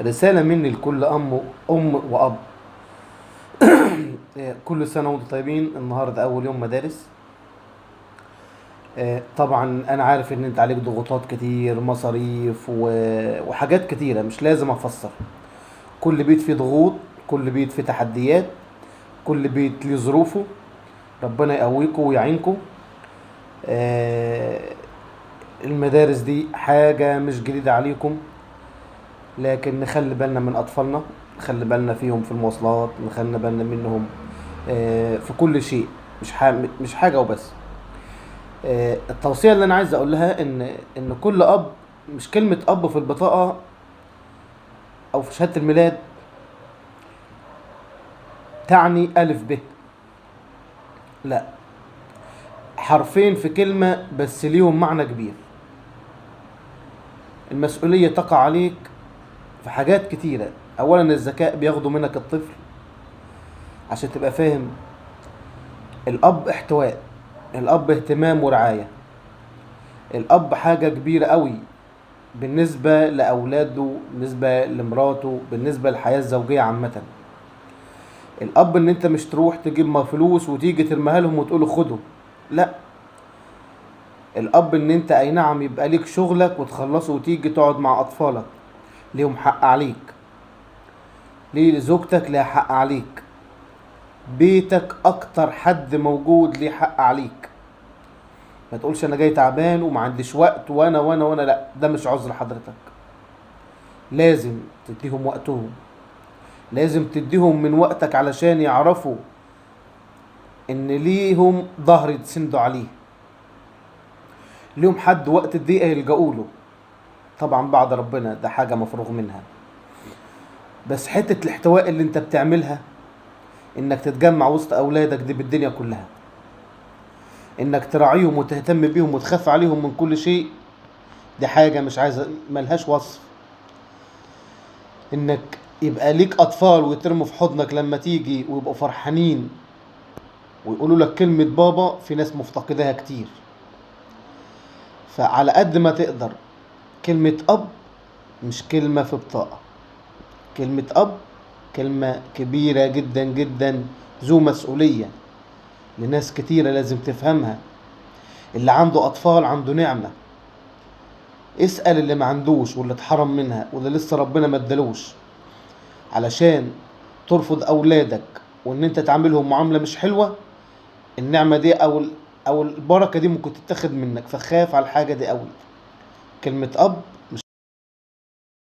رسالة مني لكل أم وأب. كل سنة وانتم طيبين. النهاردة أول يوم مدارس. طبعا أنا عارف إن أنت عليك ضغوطات كتير، مصاريف وحاجات كتيرة مش لازم أفسر. كل بيت فيه ضغوط، كل بيت فيه تحديات، كل بيت ليه ظروفه. ربنا يقويكم ويعينكم. آه، المدارس دي حاجة مش جديدة عليكم، لكن نخلي بالنا من أطفالنا، نخلي بالنا فيهم في المواصلات، نخلي بالنا منهم في كل شيء. مش حاجة وبس. التوصية اللي أنا عايز أقولها إن كل أب، مش كلمة أب في البطاقة أو في شهادة الميلاد تعني ألف ب. لا، حرفين في كلمة بس ليهم معنى كبير. المسؤولية تقع عليك في حاجات كتيرة. أولا الذكاء بياخدوا منك الطفل. عشان تبقى فاهم، الأب احتواء، الأب اهتمام ورعاية، الأب حاجة كبيرة قوي بالنسبة لأولاده، بالنسبة لمراته، بالنسبة للحياة الزوجية عامة. الأب إن أنت مش تروح تجيب ما فلوس وتيجي ترميها لهم وتقول خدوا، لا. الأب إن أنت أي نعم يبقى ليك شغلك وتخلصه وتيجي تقعد مع أطفالك، ليهم حق عليك. ليه زوجتك ليها حق عليك. بيتك أكتر حد موجود ليه حق عليك. ما تقولش أنا جاي تعبان وما عنديش وقت وأنا لا، ده مش عذر حضرتك. لازم تديهم وقتهم، لازم تديهم من وقتك علشان يعرفوا ان ليهم ظهر يتسندوا عليه، ليهم حد وقت الضيقه يلجأوا له. طبعا بعد ربنا ده حاجه مفروغ منها. بس حته الاحتواء اللي انت بتعملها، انك تتجمع وسط اولادك دي بالدنيا كلها، انك تراعيهم وتهتم بيهم وتخاف عليهم من كل شيء، دي حاجه مش عايزه، ملهاش وصف. انك يبقى ليك اطفال ويترموا في حضنك لما تيجي ويبقوا فرحانين ويقولوا لك كلمه بابا، في ناس مفتقداها كتير. فعلى قد ما تقدر، كلمة أب مش كلمة في بطاقة. كلمة أب كلمة كبيرة جدا جدا، ذو مسؤولية لناس كتيرة لازم تفهمها. اللي عنده أطفال عنده نعمة. اسأل اللي ما عندوش واللي اتحرم منها واللي لسه ربنا ما ادالوش، علشان ترفض أولادك وإن أنت تعاملهم معاملة مش حلوة. النعمة دي أو البركة دي ممكن تتاخد منك، فخاف على الحاجة دي قوي. كلمة أب